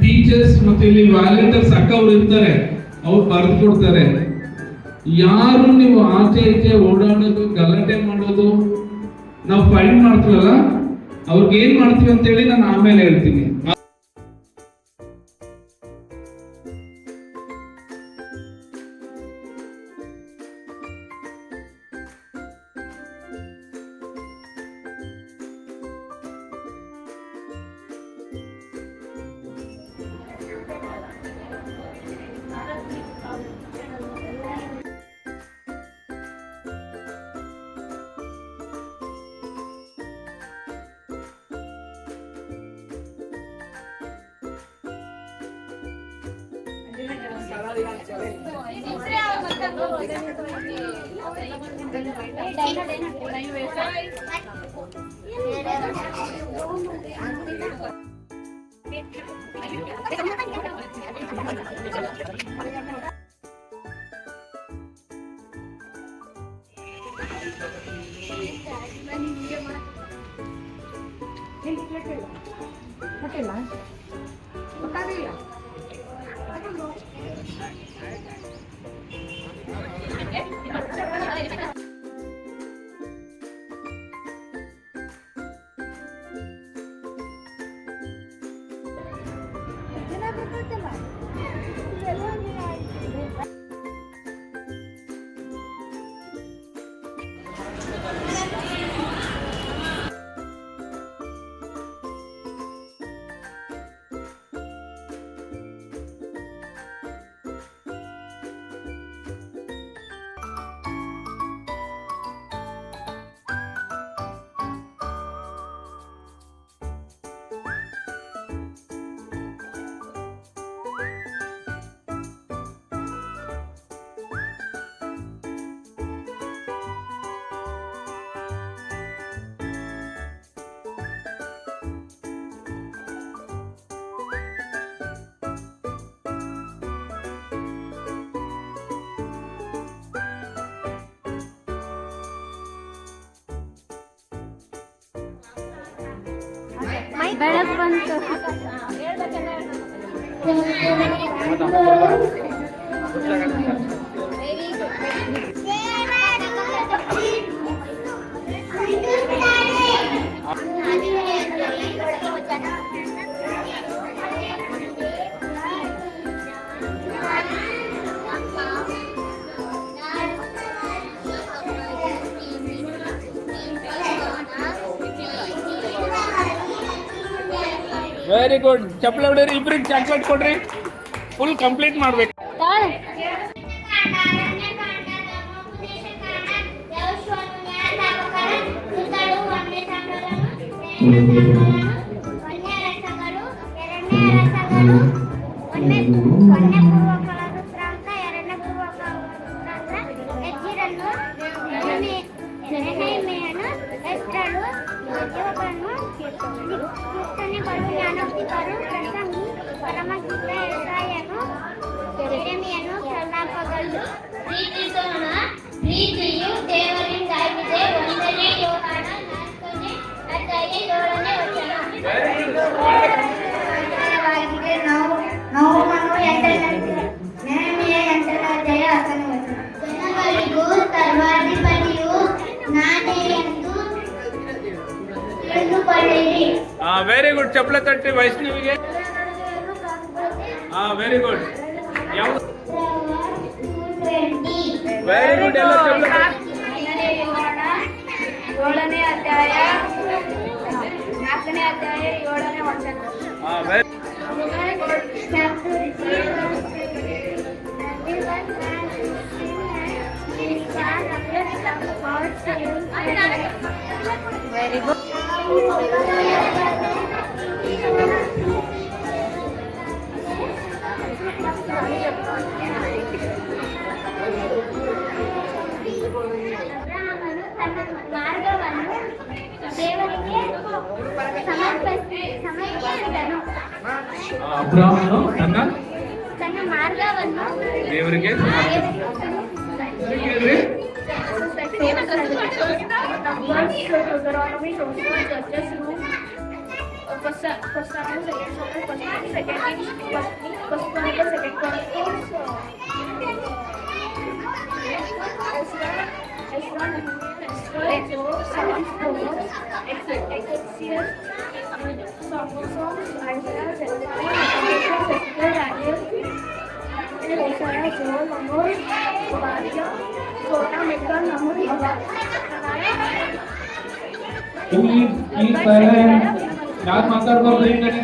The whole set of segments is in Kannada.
ಟೀಚರ್ಸ್ ಮತ್ತೆ ಇಲ್ಲಿ ವಾಲಂಟಿಯರ್ಸ್ ಅಕ್ಕ ಅವ್ರು ಇರ್ತಾರೆ, ಅವ್ರು ಬರೆದು ಕೊಡ್ತಾರೆ. ಯಾರು ನೀವು ಆಚೆ ಈಚೆ ಓಡಾಡೋದು ಗಲಾಟೆ ಮಾಡೋದು ನಾವು ಫೈನ್ ಮಾಡ್ತೀವಲ್ಲ, ಅವ್ರಿಗೆ ಏನ್ ಮಾಡ್ತೀವಿ ಅಂತ ಹೇಳಿ ನಾನು ಆಮೇಲೆ ಹೇಳ್ತೀನಿ. ಬೆಳಕು ಬಂತು. Very good. ಚಪ್ಪಲಿ ಹೊಡೀರಿ, ಇಬ್ರಿಗೆ ಚಾಕ್ಲೇಟ್ ಕೊಡ್ರಿ. ಫುಲ್ ಕಂಪ್ಲೀಟ್ ಮಾಡ್ಬೇಕು. ಪ್ರೀತಿಯು ದೇವರಿಂದಾಗಿದೆ. 1ನೇ ಯೋಹಾನ 4ನೇ ಅಧ್ಯಾಯ 7ನೇ ವಚನ. ನಹೂಮನು 8ನೇ ಅಧ್ಯಾಯ 10ನೇ ವಚನ. ಜನಗಳಿಗೂ ಸರ್ವಾಧಿಪತಿಯು ನಾನೇ ಎಂದು ತಿಳಿದುಕೊಳ್ಳಿರಿ. Very good. ಚಪ್ಪಲ ತಟ್ಟಿ ವೈಷ್ಣವಿಗೆ. Very good. Very good. ಎಲ್ಲ ಚಪ್ಪಲ 7ನೇ ಅಧ್ಯಾಯ 4ನೇ ಅಧ್ಯಾಯ 7ನೇ ವಚನ. Very good. ಅಬ್ರಹಾಮನು ತನ್ನ ಮಾರ್ಗವನ್ನು ದೇವರಿಗೆ ಸಮರ್ಪಿಸಿದನು. ಅಬ್ರಹಾಮನು ತನ್ನ ಮಾರ್ಗವನ್ನು ದೇವರಿಗೆ ಹೇಳ್ರಿ. ಯಾರು ಮಾತಾಡ್ಬಾರ್ದು ಹಿಂಗನೆ.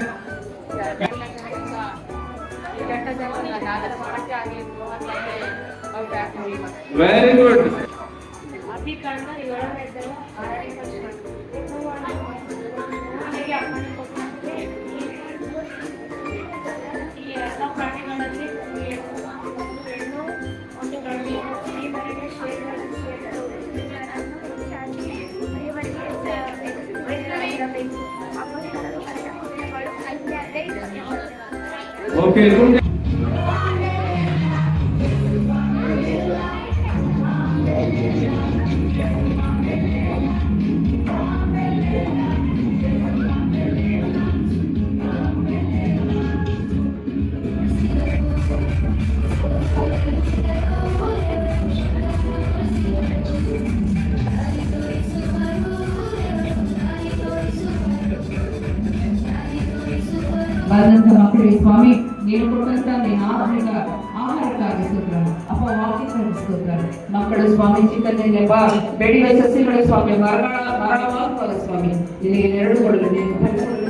Very good. ಓಕೆ, ಬಂದಂತ ಮಕ್ಕಳಿಗೆ ಸ್ವಾಮಿ ನೀನು ಕೊಟ್ಟಂತ ನೀನು ಆಹಾರಕ್ಕಾಗಿ ಸ್ತೋತ್ರ, ಅಪ್ಪ ವಾಕ್ಯಕ್ಕಾಗಿ ಸ್ತೋತ್ರ. ಮಕ್ಕಳು ಸ್ವಾಮಿ ಚಿಕ್ಕಂದಿನ ಬೆಳೆಯುವ ಸಸ್ಯಗಳು ಸ್ವಾಮಿ ಮರವಾಗುವಾಗ ಸ್ವಾಮಿ ಇಲ್ಲಿ ನೆರಳುಕೊಳ್ಳಲು ನೀನು